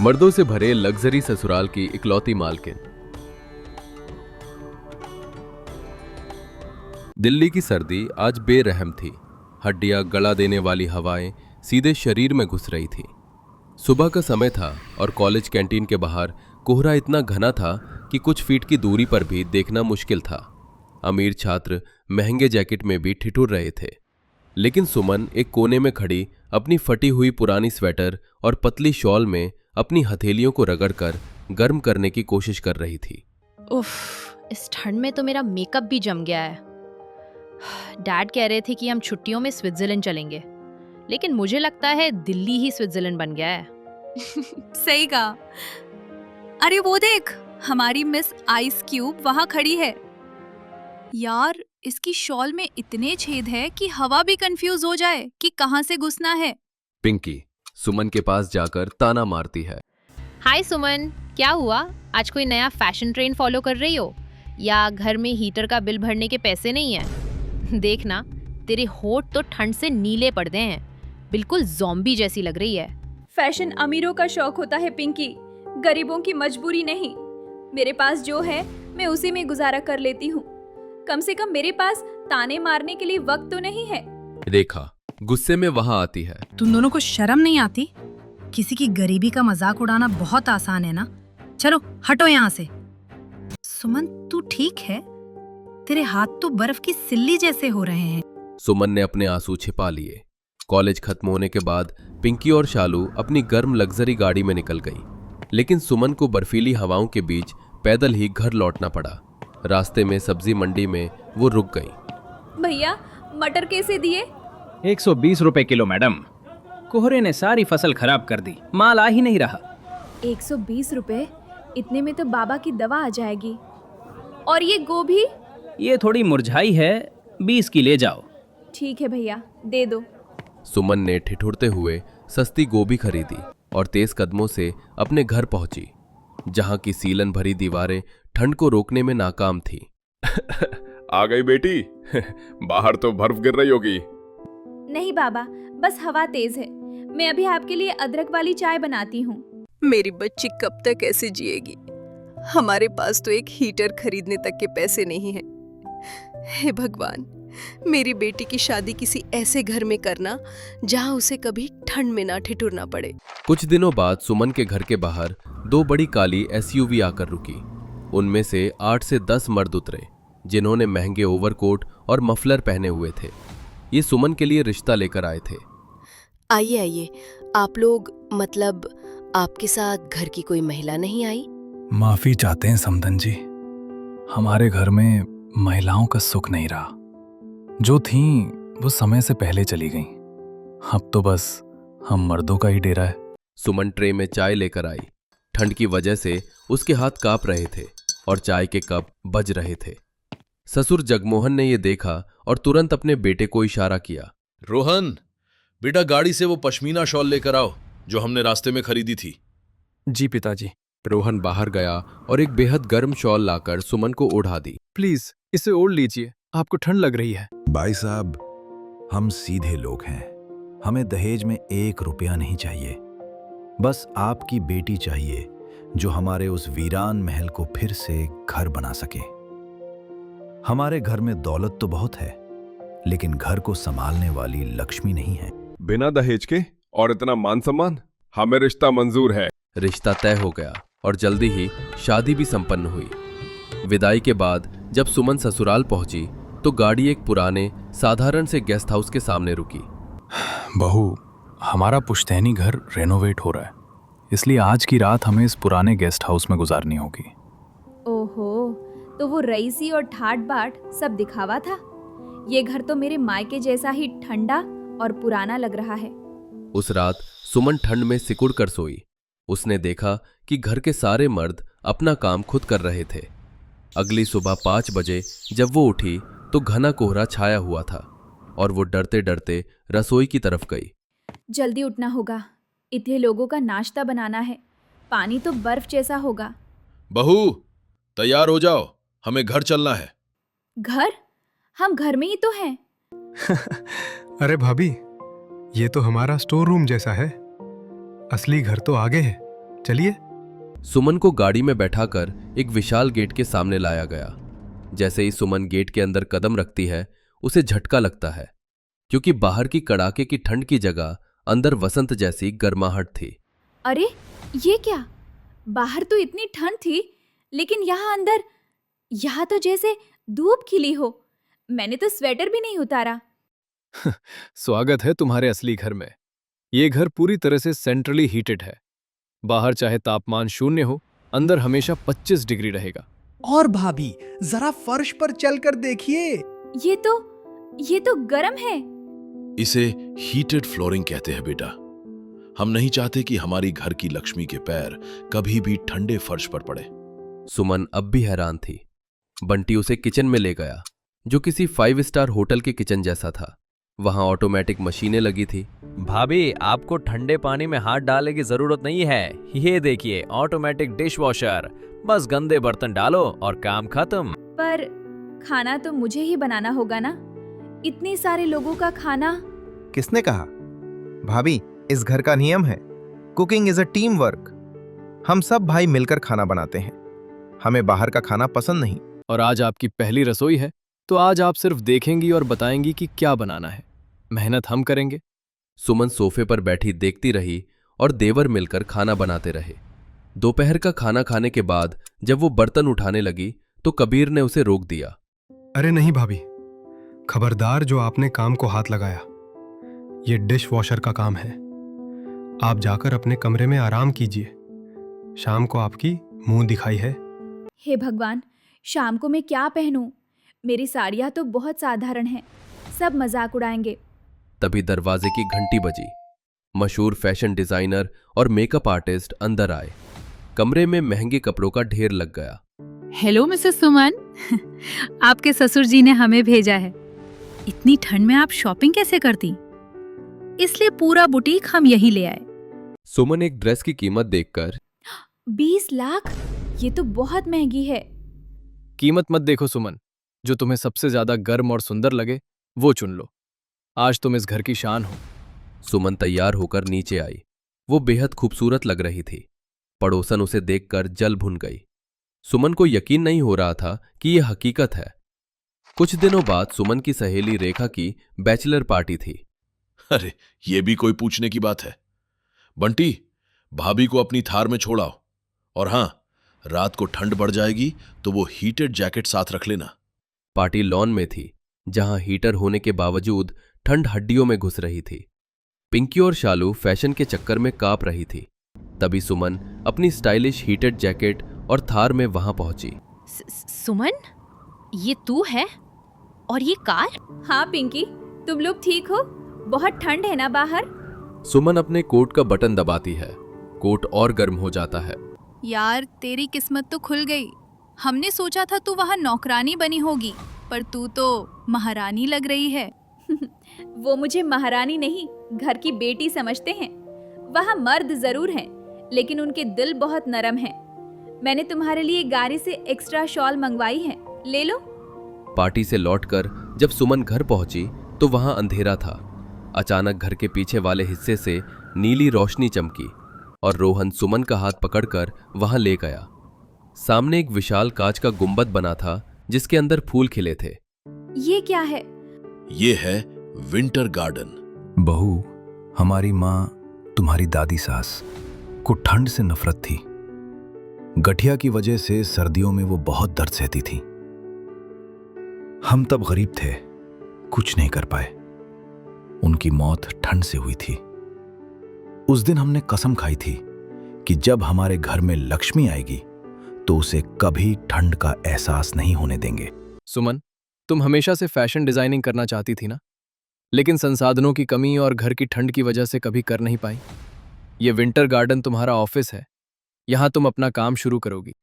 मर्दों से भरे लग्जरी ससुराल की इकलौती मालकिन। दिल्ली की सर्दी आज बेरहम थी। हड्डियां गला देने वाली हवाएं सीधे शरीर में घुस रही थी। सुबह का समय था और कॉलेज कैंटीन के बाहर कोहरा इतना घना था कि कुछ फीट की दूरी पर भी देखना मुश्किल था। अमीर छात्र महंगे जैकेट में भी ठिठुर रहे थे, लेकिन सुमन एक कोने में खड़ी अपनी फटी हुई पुरानी स्वेटर और पतली शॉल में अपनी हथेलियों को रगड़कर गर्म करने की कोशिश कर रही थी। उफ, इस ठंड में तो मेरा मेकअप भी जम गया है। डैड कह रहे थे कि हम छुट्टियों में स्विट्जरलैंड चलेंगे, लेकिन मुझे लगता है दिल्ली ही स्विट्जरलैंड बन गया है। सही कहा। अरे वो देख, हमारी मिस आइस क्यूब वहां खड़ी है। यार, इसकी शॉल में इतने छेद है कि हवा भी कंफ्यूज हो जाए कि कहां से घुसना है। पिंकी सुमन के पास जाकर ताना मारती है। हाय सुमन, क्या हुआ? आज कोई नया फैशन ट्रेंड फॉलो कर रही हो या घर में हीटर का बिल भरने के पैसे नहीं है? देखना, तेरे होठ तो ठंड से नीले पड़ गए हैं, बिल्कुल ज़ॉम्बी जैसी लग रही है। फैशन अमीरों का शौक होता है पिंकी, गरीबों की मजबूरी नहीं। मेरे पास जो है मैं उसी में गुजारा कर लेती हूँ। कम से कम मेरे पास ताने मारने के लिए वक्त तो नहीं है। रेखा गुस्से में वहां आती है। तुम दोनों को शर्म नहीं आती? किसी की गरीबी का मजाक उड़ाना बहुत आसान है ना। चलो हटो यहाँ से। सुमन, तू ठीक है? तेरे हाथ तो बर्फ की सिल्ली जैसे हो रहे हैं। सुमन ने अपने आंसू छिपा लिए। कॉलेज खत्म होने के बाद पिंकी और शालू अपनी गर्म लग्जरी गाड़ी में निकल गई, लेकिन सुमन को बर्फीली हवाओं के बीच पैदल ही घर लौटना पड़ा। रास्ते में सब्जी मंडी में वो रुक गई। भैया, मटर कैसे दिए? 120 रुपए किलो मैडम। कोहरे ने सारी फसल खराब कर दी, माल आ ही नहीं रहा। 120 रुपए? इतने में तो बाबा की दवा आ जाएगी। और ये गोभी? ये थोड़ी मुरझाई है, 20 की ले जाओ। ठीक है भैया, दे दो। सुमन ने ठिठुरते हुए सस्ती गोभी खरीदी और तेज कदमों से अपने घर पहुंची, जहां की सीलन भरी दीवारें ठंड को रोकने में नाकाम थी। आ गई बेटी। बाहर तो बर्फ गिर रही होगी। नहीं बाबा, बस हवा तेज है। मैं अभी आपके लिए अदरक वाली चाय बनाती हूँ। मेरी बच्ची कब तक ऐसे जिएगी? हमारे पास तो एक हीटर खरीदने तक के पैसे नहीं हैं। हे भगवान, मेरी बेटी की शादी किसी ऐसे घर में करना जहां उसे कभी ठंड में ना ठिठुरना पड़े। कुछ दिनों बाद सुमन के घर के बाहर 2 बड़ी काली एसयूवी आकर रुकी। उनमें से 8 से 10 मर्द उतरे, जिन्होंने महंगे ओवरकोट और मफलर पहने हुए थे। ये सुमन के लिए रिश्ता लेकर आए थे। आइए आइए, आप लोग, मतलब आपके साथ घर की कोई महिला नहीं आई? माफी चाहते हैं समधन जी, हमारे घर में महिलाओं का सुख नहीं रहा। जो थीं वो समय से पहले चली गईं। अब तो बस हम मर्दों का ही डेरा है। सुमन ट्रे में चाय लेकर आई। ठंड की वजह से उसके हाथ कांप रहे थे और चाय के कप बज रहे थे। ससुर जगमोहन ने यह देखा और तुरंत अपने बेटे को इशारा किया। रोहन, बेटा गाड़ी से वो पश्मीना शॉल लेकर आओ जो हमने रास्ते में खरीदी थी। जी पिताजी। रोहन बाहर गया और एक बेहद गर्म शॉल लाकर सुमन को ओढ़ा दी। प्लीज इसे ओढ़ लीजिए, आपको ठंड लग रही है। भाई साहब, हम सीधे लोग हैं। हमें दहेज में 1 रुपया नहीं चाहिए। बस आपकी बेटी चाहिए जो हमारे उस वीरान महल को फिर से घर बना सके। हमारे घर में दौलत तो बहुत है, लेकिन घर को संभालने वाली लक्ष्मी नहीं है। बिना दहेज के और इतना मान सम्मान, हमें रिश्ता मंजूर है। रिश्ता तय हो गया और जल्दी ही शादी भी संपन्न हुई। विदाई के बाद जब सुमन ससुराल पहुंची तो गाड़ी एक पुराने साधारण से गेस्ट हाउस के सामने रुकी। बहू, हमारा पुश्तैनी घर रेनोवेट हो रहा है, इसलिए आज की रात हमें इस पुराने गेस्ट हाउस में गुजारनी होगी। ओहो, तो वो रईसी और ठाट बाट सब दिखावा था। ये घर तो मेरे मायके जैसा ही ठंडा और पुराना लग रहा है। उस रात सुमन ठंड में सिकुड़ कर सोई। उसने देखा कि घर के सारे मर्द अपना काम खुद कर रहे थे। अगली सुबह 5 बजे जब वो उठी तो घना कोहरा छाया हुआ था और वो डरते डरते रसोई की तरफ गई। जल्दी उठना होगा, इतने लोगों का नाश्ता बनाना है। पानी तो बर्फ जैसा होगा। बहू, तैयार हो जाओ, हमें घर चलना है। घर? हम घर में ही तो हैं। अरे भाभी, ये तो हमारा स्टोर रूम जैसा है। असली घर तो आगे है। चलिए। सुमन को गाड़ी में बैठाकर एक विशाल गेट के सामने लाया गया। जैसे ही सुमन गेट के अंदर कदम रखती है उसे झटका लगता है, क्योंकि बाहर की कड़ाके की ठंड की जगह अंदर वसंत जैसी गर्माहट थी। अरे ये क्या, बाहर तो इतनी ठंड थी, लेकिन यहाँ अंदर, यहाँ तो जैसे धूप खिली हो। मैंने तो स्वेटर भी नहीं उतारा। स्वागत है तुम्हारे असली घर में। ये घर पूरी तरह से सेंट्रली हीटेड है। बाहर चाहे तापमान 0 हो, अंदर हमेशा 25 डिग्री रहेगा। और भाभी, जरा फर्श पर चलकर देखिए। ये तो गर्म है। इसे हीटेड फ्लोरिंग कहते हैं बेटा। हम नहीं चाहते कि हमारी घर की लक्ष्मी के पैर कभी भी ठंडे फर्श पर पड़े। सुमन अब भी हैरान थी। बंटी उसे किचन में ले गया, जो किसी 5 स्टार होटल के किचन जैसा था। वहां ऑटोमेटिक मशीनें लगी थी। भाभी, आपको ठंडे पानी में हाथ डालने की जरूरत नहीं है। ये देखिए, ऑटोमेटिक डिश वॉशर। बस गंदे बर्तन डालो और काम खत्म। पर खाना तो मुझे ही बनाना होगा ना, इतने सारे लोगों का खाना। किसने कहा? भाभी, इस घर का नियम है, cooking is a team work. हम सब भाई मिलकर खाना बनाते हैं। हमें बाहर का खाना पसंद नहीं। और आज आपकी पहली रसोई है, तो आज आप सिर्फ देखेंगी और बताएंगी कि क्या बनाना है। मेहनत हम करेंगे। सुमन सोफे पर बैठी देखती रही और देवर मिलकर खाना बनाते रहे। दोपहर का खाना खाने के बाद जब वो बर्तन उठाने लगी तो कबीर ने उसे रोक दिया। अरे नहीं भाभी, खबरदार जो आपने काम को हाथ लगाया। ये डिश वॉशर का काम है। आप जाकर अपने कमरे में आराम कीजिए। शाम को आपकी मुंह दिखाई है। हे भगवान, शाम को मैं क्या पहनूं? मेरी साड़ियाँ तो बहुत साधारण हैं, सब मजाक उड़ाएंगे। तभी दरवाजे की घंटी बजी। मशहूर फैशन डिजाइनर और मेकअप आर्टिस्ट अंदर आए। कमरे में महंगे कपड़ों का ढेर लग गया। हेलो मिसेस सुमन, आपके ससुर जी ने हमें भेजा है। इतनी ठंड में आप शॉपिंग कैसे करती? इसलिए पूरा बुटीक हम यहीं ले आए। सुमन एक ड्रेस की कीमत देखकर 20 लाख? ये तो बहुत महंगी है। कीमत मत देखो सुमन, जो तुम्हें सबसे ज्यादा गर्म और सुंदर लगे वो चुन लो। आज तुम इस घर की शान हो। सुमन तैयार होकर नीचे आई। वो बेहद खूबसूरत लग रही थी। पड़ोसन उसे देखकर जल भुन गई। सुमन को यकीन नहीं हो रहा था कि यह हकीकत है। कुछ दिनों बाद सुमन की सहेली रेखा की बैचलर पार्टी थी। अरे, ये भी कोई पूछने की बात है? बंटी, भाभी को अपनी थार में छोड़ाओ। और हां, रात को ठंड बढ़ जाएगी तो वो हीटेड जैकेट साथ रख लेना। पार्टी लॉन में थी, जहां हीटर होने के बावजूद ठंड हड्डियों में घुस रही थी। पिंकी और शालू फैशन के चक्कर में कांप रही थी। तभी सुमन अपनी स्टाइलिश हीटेड जैकेट और थार में वहां पहुंची। सुमन, ये तू है? और ये कार? हाँ पिंकी, तुम लोग ठीक हो? बहुत ठंड है ना बाहर? सुमन अपने कोट का बटन दबाती है। कोट और गर्म हो जाता है। यार, तेरी किस्मत तो खुल गई। हमने सोचा था तू वहाँ नौकरानी बनी होगी, पर तू तो महारानी लग रही है। वो मुझे महारानी नहीं, घर की बेटी समझते हैं। वहाँ मर्द जरूर हैं, लेकिन उनके दिल बहुत नरम हैं। मैंने तुम्हारे लिए गाड़ी से एक्स्ट्रा शॉल मंगवाई है, ले लो। पार्टी से लौटकर जब सुमन घर पहुंची तो वहां अंधेरा था। अचानक घर के पीछे वाले हिस्से से नीली रोशनी चमकी और रोहन सुमन का हाथ पकड़कर वहां ले गया। सामने एक विशाल कांच का गुंबद बना था, जिसके अंदर फूल खिले थे। ये क्या है? ये है विंटर गार्डन। बहू, हमारी माँ, तुम्हारी दादी सास को ठंड से नफरत थी। गठिया की वजह से सर्दियों में वो बहुत दर्द सहती थी। हम तब गरीब थे, कुछ नहीं कर पाए। उनकी मौत ठंड से हुई थी। उस दिन हमने कसम खाई थी कि जब हमारे घर में लक्ष्मी आएगी तो उसे कभी ठंड का एहसास नहीं होने देंगे। सुमन, तुम हमेशा से फैशन डिजाइनिंग करना चाहती थी ना, लेकिन संसाधनों की कमी और घर की ठंड की वजह से कभी कर नहीं पाई। ये विंटर गार्डन तुम्हारा ऑफिस है, यहां तुम अपना काम शुरू करोगी।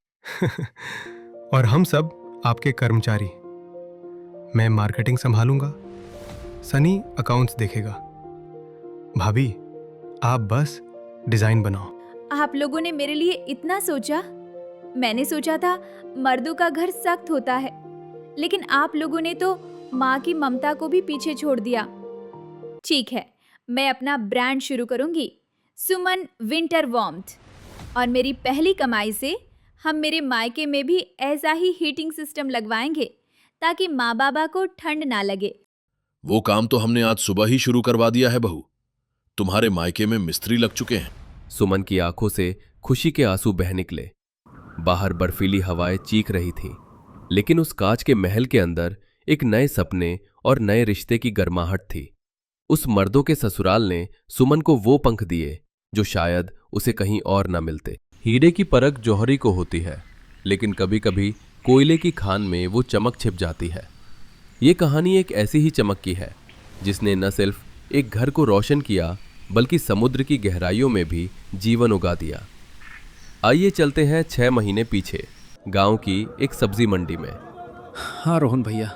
और हम सब आपके कर्मचारी। मैं मार्केटिंग संभालूंगा, सनी अकाउंट्स देखेगा। भाभी, आप बस डिजाइन बनाओ। आप लोगों ने मेरे लिए इतना सोचा। मैंने सोचा था मर्दों का घर सख्त होता है, लेकिन आप लोगों ने तो माँ की ममता को भी पीछे छोड़ दिया। ठीक है, मैं अपना ब्रांड शुरू करूंगी, सुमन विंटर वार्मथ, और मेरी पहली कमाई से हम मेरे मायके में भी ऐसा ही हीटिंग सिस्टम लगवाएंगे ताकि माँ बाबा को ठंड ना लगे। वो काम तो हमने आज सुबह ही शुरू करवा दिया है बहू। तुम्हारे मायके में मिस्त्री लग चुके हैं। सुमन की आंखों से खुशी के आंसू बह निकले। बाहर बर्फीली हवाएं चीख रही थीं, लेकिन उस कांच के महल के अंदर एक नए सपने और नए रिश्ते की गर्माहट थी। उस मर्दों के ससुराल ने सुमन को वो पंख दिए जो शायद उसे कहीं और न मिलते। हीरे की परख जौहरी को होती है, लेकिन कभी कभी कोयले की खान में वो चमक छिप जाती है। ये कहानी एक ऐसी ही चमक की है जिसने न सिर्फ एक घर को रोशन किया बल्कि समुद्र की गहराइयों में भी जीवन उगा दिया। आइए चलते हैं 6 महीने पीछे, गांव की एक सब्जी मंडी में। हाँ रोहन भैया,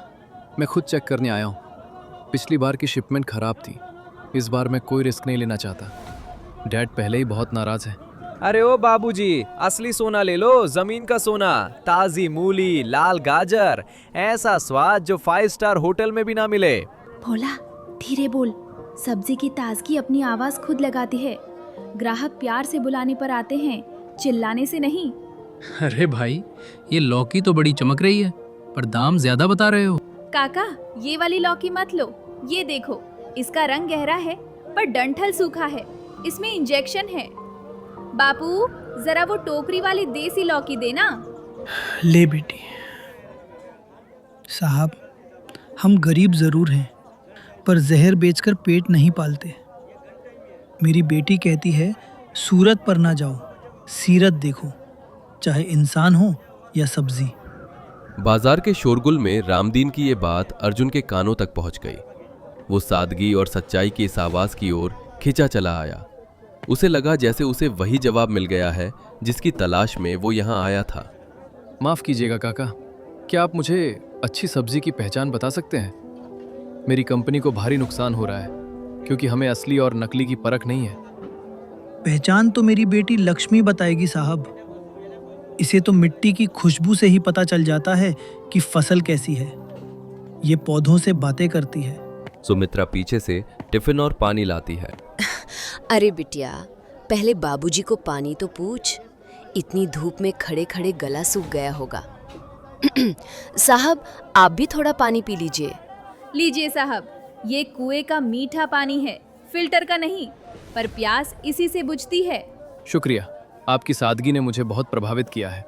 मैं खुद चेक करने आया हूँ। पिछली बार की शिपमेंट खराब थी, इस बार मैं कोई रिस्क नहीं लेना चाहता। डैड पहले ही बहुत नाराज है। अरे ओ बाबूजी, असली सोना ले लो, जमीन का सोना, ताजी मूली, लाल गाजर, ऐसा स्वाद जो 5 स्टार होटल में भी ना मिले। भोला धीरे बोल, सब्जी की ताजगी अपनी आवाज खुद लगाती है। ग्राहक प्यार से बुलाने पर आते हैं, चिल्लाने से नहीं। अरे भाई, ये लौकी तो बड़ी चमक रही है, पर दाम ज्यादा बता रहे हो। काका ये वाली लौकी मत लो, ये देखो इसका रंग गहरा है पर डंठल सूखा है, इसमें इंजेक्शन है। बापू जरा वो टोकरी वाली देसी लौकी देना। ले बेटी। साहब, हम गरीब जरूर हैं पर जहर बेचकर पेट नहीं पालते। मेरी बेटी कहती है सूरत पर ना जाओ, सीरत देखो, चाहे इंसान हो या सब्जी। बाजार के शोरगुल में रामदीन की ये बात अर्जुन के कानों तक पहुंच गई। वो सादगी और सच्चाई की इस आवाज की ओर खिंचा चला आया। उसे लगा जैसे उसे वही जवाब मिल गया है जिसकी तलाश में वो यहाँ आया था। माफ कीजिएगा काका, क्या आप मुझे अच्छी सब्जी की पहचान बता सकते हैं? मेरी कंपनी को भारी नुकसान हो रहा है क्योंकि हमें असली और नकली की परख नहीं है। पहचान तो मेरी बेटी लक्ष्मी बताएगी साहब। इसे तो मिट्टी की खुशबू से ही पता चल जाता है कि फसल कैसी है। ये पौधों से बातें करती है। सुमित्रा पीछे से टिफिन और पानी लाती है। अरे बिटिया, पहले बाबूजी को पानी तो पूछ। इतनी धूप में खड़े खड़े गला सूख गया होगा। साहब, आप भी थोड़ा पानी पी लीजिए। लीजिए साहब, ये कुएं का मीठा पानी है, फिल्टर का नहीं, पर प्यास इसी से बुझती है। शुक्रिया, आपकी सादगी ने मुझे बहुत प्रभावित किया है।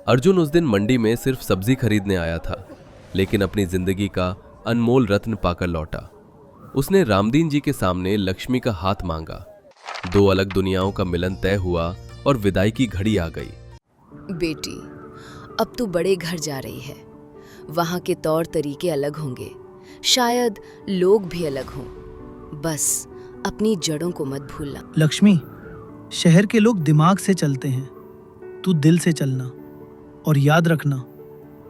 अर्जुन उस दिन मंडी में सिर्फ सब्जी खरीदने आया था, लेकिन अपनी जिंदगी का अनमोल रत्न पाकर लौटा। उसने रामदीन जी के सामने लक्ष्मी का हाथ मांगा। 2 अलग दुनियाओं का मिलन तय हुआ और विदाई की घड़ी आ गई। बेटी, अब तू बड़े घर जा रही है। वहां के तौर तरीके अलग होंगे, शायद लोग भी अलग हों। बस अपनी जड़ों को मत भूलना। लक्ष्मी, शहर के लोग दिमाग से चलते हैं, तू दिल से चलना। और याद रखना,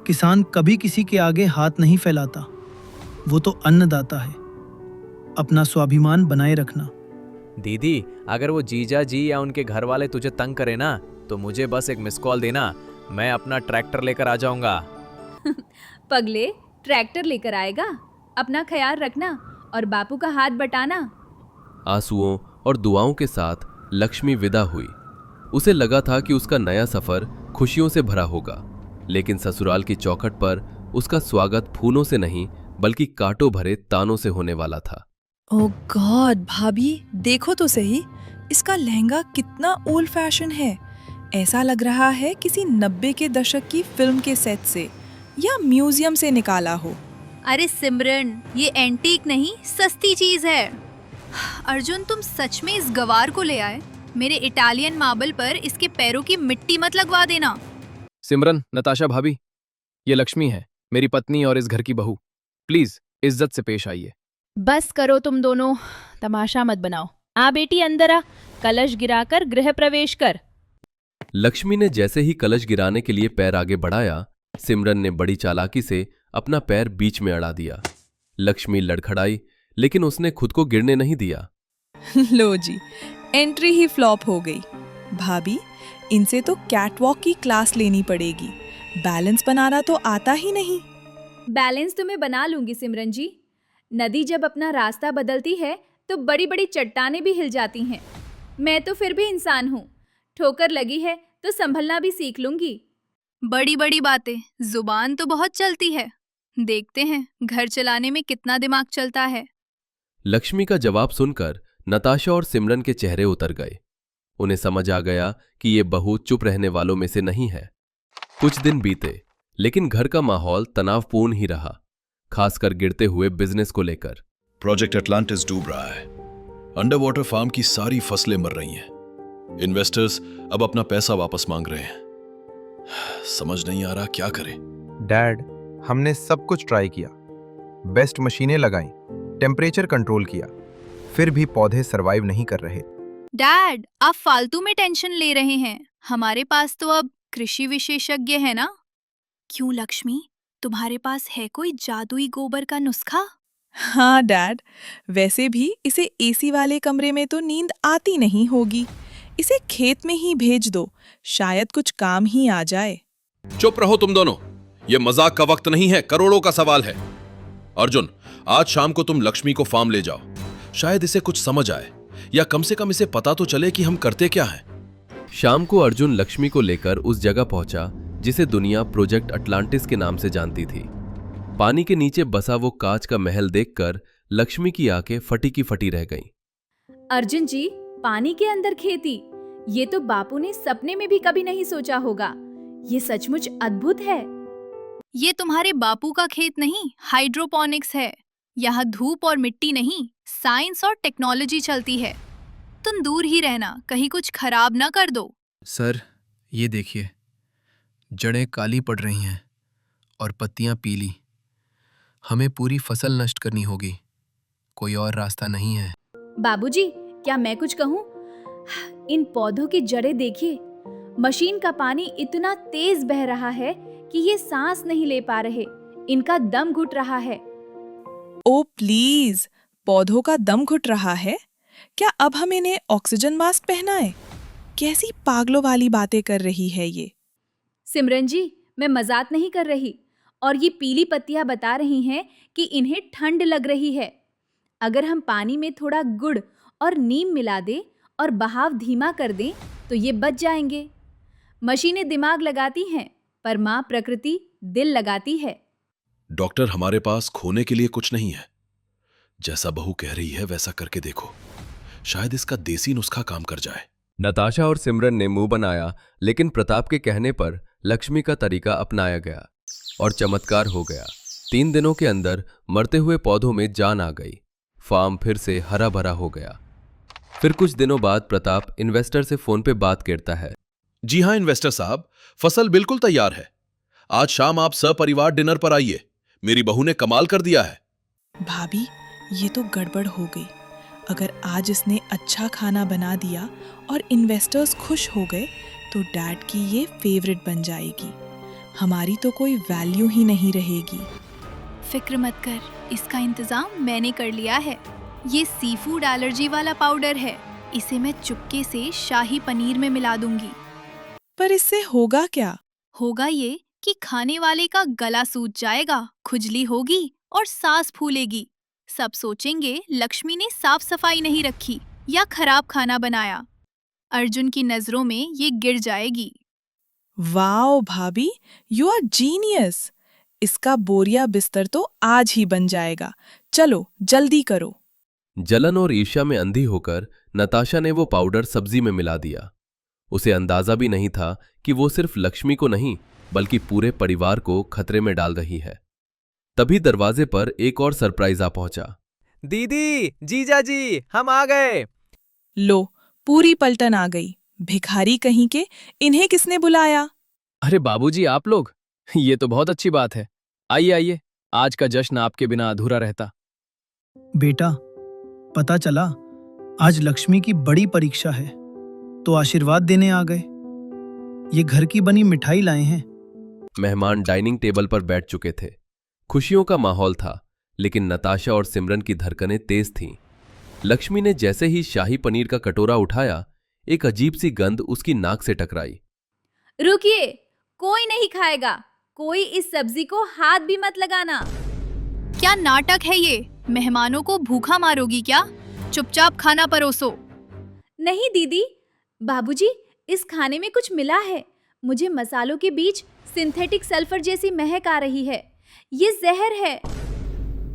किसान कभी किसी के आगे हाथ नहीं फैलाता, वो तो अन्नदाता है। अपना स्वाभिमान बनाए रखना। दीदी, अगर वो जीजा जी या उनके घर वाले तुझे तंग करे ना, तो मुझे बस एक मिस कॉल देना, मैं अपना ट्रैक्टर लेकर आ जाऊंगा। पगले, ट्रैक्टर लेकर आएगा? अपना ख्याल रखना और बापू का हाथ बटाना। आंसुओं और दुआओं के साथ लक्ष्मी विदा हुई। उसे लगा था कि उसका नया सफर खुशियों से भरा होगा, लेकिन ससुराल की चौखट पर उसका स्वागत फूलों से नहीं बल्कि कांटों भरे तानों से होने वाला था। ओह गॉड, भाभी देखो तो सही, इसका लहंगा कितना ओल्ड फैशन है। ऐसा लग रहा है किसी 90 के दशक की फिल्म के सेट से या म्यूजियम से निकाला हो। अरे सिमरन, ये एंटीक नहीं, सस्ती चीज है। अर्जुन, तुम सच में इस गवार को ले आए? मेरे इटालियन मार्बल पर इसके पैरों की मिट्टी मत लगवा देना। सिमरन, नताशा भाभी, ये लक्ष्मी है, मेरी पत्नी और इस घर की बहू। प्लीज इज्जत से पेश आइए। बस करो तुम दोनों, तमाशा मत बनाओ। आ बेटी अंदर आ, कलश गिराकर गृह प्रवेश कर। लक्ष्मी ने जैसे ही कलश गिराने के लिए पैर आगे बढ़ाया, सिमरन ने बड़ी चालाकी से अपना पैर बीच में अड़ा दिया। लक्ष्मी लड़खड़ाई, लेकिन उसने खुद को गिरने नहीं दिया। लो जी, एंट्री ही फ्लॉप हो गई। भाभी, इनसे तो कैटवॉक की क्लास लेनी पड़ेगी। बैलेंस बनाना तो आता ही नहीं। बैलेंस तो मैं बना लूंगी सिमरन जी। नदी जब अपना रास्ता बदलती है तो बड़ी बड़ी चट्टानें भी हिल जाती हैं। मैं तो फिर भी इंसान हूँ, ठोकर लगी है तो संभलना भी सीख लूंगी। बड़ी बड़ी बातें, जुबान तो बहुत चलती है। देखते हैं घर चलाने में कितना दिमाग चलता है। लक्ष्मी का जवाब सुनकर नताशा और सिमरन के चेहरे उतर गए। उन्हें समझ आ गया कि ये बहू चुप रहने वालों में से नहीं है। कुछ दिन बीते, लेकिन घर का माहौल तनावपूर्ण ही रहा, खासकर गिरते हुए बिजनेस को लेकर। प्रोजेक्ट अटलांटिस डूब रहा है। अंडर वाटर फार्म की सारी फसलें मर रही हैं। इन्वेस्टर्स अब अपना पैसा वापस मांग रहे हैं। समझ नहीं आ रहा क्या करें। डैड, हमने सब कुछ ट्राई किया, बेस्ट मशीनें लगाई, टेम्परेचर कंट्रोल किया, फिर भी पौधे सरवाइव नहीं कर रहे। डैड, आप फालतू में टेंशन ले रहे हैं। हमारे पास तो अब कृषि विशेषज्ञ है ना। क्यों लक्ष्मी, तुम्हारे पास है कोई जादुई गोबर का नुस्खा? हाँ डैड, वैसे भी इसे एसी वाले कमरे में तो नींद आती नहीं होगी। इसे खेत में ही भेज दो, शायद कुछ काम ही आ जाए। चुप रहो तुम दोनों, ये मजाक का वक्त नहीं है, करोड़ों का सवाल है। अर्जुन, आज शाम को तुम लक्ष्मी को फार्म ले जाओ, शायद इसे कुछ समझ आए, या कम से कम इसे पता तो चले कि हम करते क्या हैं। शाम को अर्जुन लक्ष्मी को लेकर उस जगह पहुंचा जिसे दुनिया प्रोजेक्ट अटलांटिस के नाम से जानती थी। पानी के नीचे बसा वो कांच का महल देखकर लक्ष्मी की आंखें फटी की फटी रह गईं। अर्जुन जी, पानी के अंदर खेती, ये तो बापू ने सपने में भी कभी नहीं सोचा होगा। ये सचमुच अद्भुत है। ये तुम्हारे बापू का खेत नहीं, हाइड्रोपोनिक्स है। यहाँ धूप और मिट्टी नहीं, साइंस और टेक्नोलॉजी चलती है। तुम दूर ही रहना, कहीं कुछ खराब ना कर दो। सर, ये देखिए, जड़ें काली पड़ रही हैं और पत्तियां पीली। हमें पूरी फसल नष्ट करनी होगी, कोई और रास्ता नहीं है। बाबूजी, क्या मैं कुछ कहूँ? इन पौधों की जड़ें देखिए, मशीन का पानी इतना तेज बह रहा है कि ये सांस नहीं ले पा रहे, इनका दम घुट रहा है। ओ प्लीज, पौधों का दम घुट रहा है? क्या अब हम इन्हें ऑक्सीजन मास्क पहनाएं? कैसी पागलों वाली बातें कर रही है ये। सिमरन जी, मैं मजाक नहीं कर रही, और ये पीली पत्तियां बता रही हैं कि इन्हें ठंड लग रही है। अगर हम पानी में थोड़ा गुड़ और नीम मिला दें और बहाव धीमा कर दें तो ये बच जाएंगे। मशीनें दिमाग लगाती हैं, पर माँ प्रकृति दिल लगाती है। डॉक्टर, हमारे पास खोने के लिए कुछ नहीं है। जैसा बहू कह रही है वैसा करके देखो, शायद इसका देसी नुस्खा काम कर जाए। नताशा और सिमरन ने मुंह बनाया, लेकिन प्रताप के कहने पर लक्ष्मी का तरीका अपनाया गया और चमत्कार हो गया। 3 दिनों के अंदर मरते हुए पौधों में जान आ गई। फार्म फिर से हरा भरा हो गया। फिर कुछ दिनों बाद प्रताप इन्वेस्टर से फोन पे बात करता है। जी हाँ इन्वेस्टर साहब, फसल बिल्कुल तैयार है। आज शाम आप सपरिवार डिनर पर आइए, मेरी बहू ने कमाल कर दिया है। भाभी, ये तो गड़बड़ हो गई। अगर आज इसने अच्छा खाना बना दिया और इन्वेस्टर्स खुश हो गए तो डैड की ये फेवरेट बन जाएगी। हमारी तो कोई वैल्यू ही नहीं रहेगी। फिक्र मत कर, इसका इंतजाम मैंने कर लिया है। ये सी फूड एलर्जी वाला पाउडर है, इसे मैं चुपके से शाही पनीर में मिला दूंगी। पर इससे होगा क्या? होगा ये कि खाने वाले का गला सूज जाएगा, खुजली होगी और सांस फूलेगी। सब सोचेंगे लक्ष्मी ने साफ सफाई नहीं रखी या खराब खाना बनाया। अर्जुन की नजरों में ये गिर जाएगी। वाओ भाभी, यू आर जीनियस। इसका बोरिया बिस्तर तो आज ही बन जाएगा। चलो जल्दी करो। जलन और ईर्ष्या में अंधी होकर नताशा ने वो पाउडर सब्जी में मिला दिया। उसे अंदाजा भी नहीं था कि वो सिर्फ लक्ष्मी को नहीं बल्कि पूरे परिवार को खतरे में डाल रही है। तभी दरवाजे पर एक और सरप्राइज आ पहुंचा। दीदी, जीजा जी, हम आ गए। लो, पूरी पलटन आ गई। भिखारी कहीं के, इन्हें किसने बुलाया? अरे बाबूजी, आप लोग, ये तो बहुत अच्छी बात है। आइए आइए, आज का जश्न आपके बिना अधूरा रहता। बेटा, पता चला आज लक्ष्मी की बड़ी परीक्षा है, तो आशीर्वाद देने आ गए। ये घर की बनी मिठाई लाए हैं। मेहमान डाइनिंग टेबल पर बैठ चुके थे। खुशियों का माहौल था, लेकिन नताशा और सिमरन की धड़कनें तेज थीं। लक्ष्मी ने जैसे ही शाही पनीर का कटोरा उठाया, एक अजीब सी गंध उसकी नाक से टकराई। रुकिए, कोई नहीं खाएगा। कोई इस सब्जी को हाथ भी मत लगाना। क्या नाटक है ये? मेहमानों को भूखा मारोगी क्या? चुपचाप खाना परोसो। नहीं दीदी, बाबूजी, इस खाने में कुछ मिला है। मुझे मसालों के बीच सिंथेटिक सल्फर जैसी महक आ रही है। ये जहर है।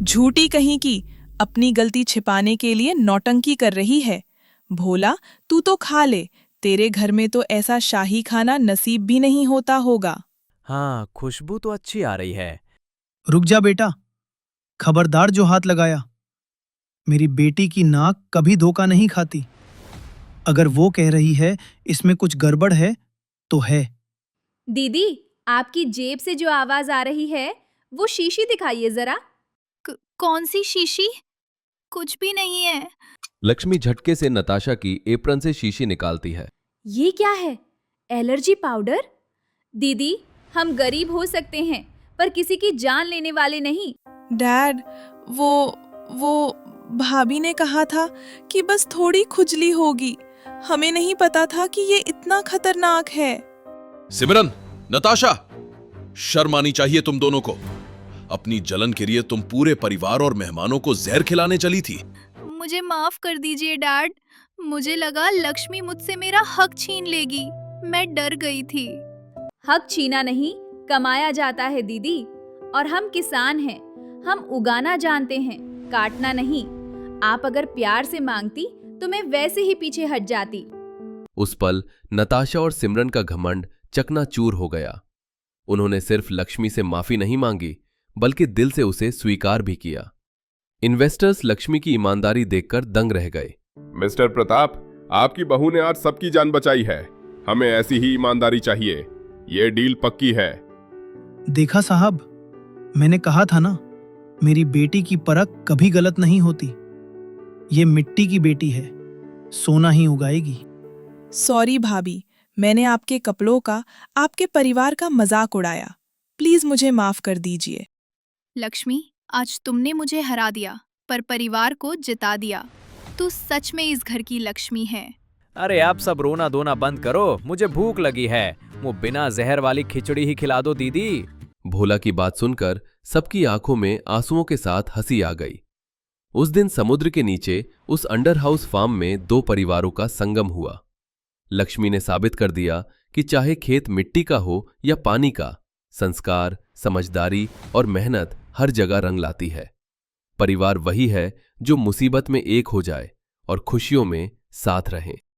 झूठी कहीं की, अपनी गलती छिपाने के लिए नौटंकी कर रही है। भोला, तू तो खा ले, तेरे घर में तो ऐसा शाही खाना नसीब भी नहीं होता होगा। हाँ, खुशबू तो अच्छी आ रही है। रुक जा बेटा, खबरदार जो हाथ लगाया। मेरी बेटी की नाक कभी धोखा नहीं खाती। अगर वो कह रही है इसमें कुछ गड़बड़ है तो है। दीदी, आपकी जेब से जो आवाज आ रही है वो शीशी दिखाइए जरा। कौन सी शीशी? कुछ भी नहीं है। लक्ष्मी झटके से नताशा की एप्रन से शीशी निकालती है। ये क्या है? Allergy powder? दीदी, हम गरीब हो सकते हैं पर किसी की जान लेने वाले नहीं। डैड, वो भाभी ने कहा था कि बस थोड़ी खुजली होगी। हमें नहीं पता था कि ये इतना खतरनाक है। सिमरन, नताशा, शर्म आनी चाहिए तुम दोनों को। अपनी जलन के लिए तुम पूरे परिवार और मेहमानों को जहर खिलाने चली थी। मुझे माफ कर दीजिए डैड। मुझे लगा लक्ष्मी मुझसे मेरा हक छीन लेगी। मैं डर गई थी। हक छीना नहीं, कमाया जाता है दीदी। और हम किसान हैं, हम उगाना जानते हैं, काटना नहीं। आप अगर प्यार से मांगती तो मैं वैसे ही पीछे हट जाती। उस पल नताशा और सिमरन का घमंड चकनाचूर हो गया। उन्होंने सिर्फ लक्ष्मी से माफी नहीं मांगी बल्कि दिल से उसे स्वीकार भी किया। इन्वेस्टर्स लक्ष्मी की ईमानदारी देखकर दंग रह गए। मिस्टर प्रताप, आपकी बहू ने आज सबकी जान बचाई है। हमें ऐसी ही ईमानदारी चाहिए। ये डील पक्की है। देखा साहब, मैंने कहा था ना, मेरी बेटी की परख कभी गलत नहीं होती। ये मिट्टी की बेटी है, सोना ही उगाएगी। सॉरी भाभी, मैंने आपके कपड़ों का, आपके परिवार का मजाक उड़ाया। प्लीज मुझे माफ कर दीजिए। लक्ष्मी, आज तुमने मुझे हरा दिया पर परिवार को जिता दिया। तू सच में इस घर की लक्ष्मी है। अरे आप सब रोना धोना बंद करो, मुझे भूख लगी है। वो बिना जहर वाली खिचड़ी ही खिला दो दीदी। भोला की बात सुनकर सबकी आंखों में आंसुओं के साथ हंसी आ गई। उस दिन समुद्र के नीचे उस अंडर हाउस फार्म में दो परिवारों का संगम हुआ। लक्ष्मी ने साबित कर दिया कि चाहे खेत मिट्टी का हो या पानी का, संस्कार, समझदारी और मेहनत हर जगह रंग लाती है। परिवार वही है जो मुसीबत में एक हो जाए और खुशियों में साथ रहे।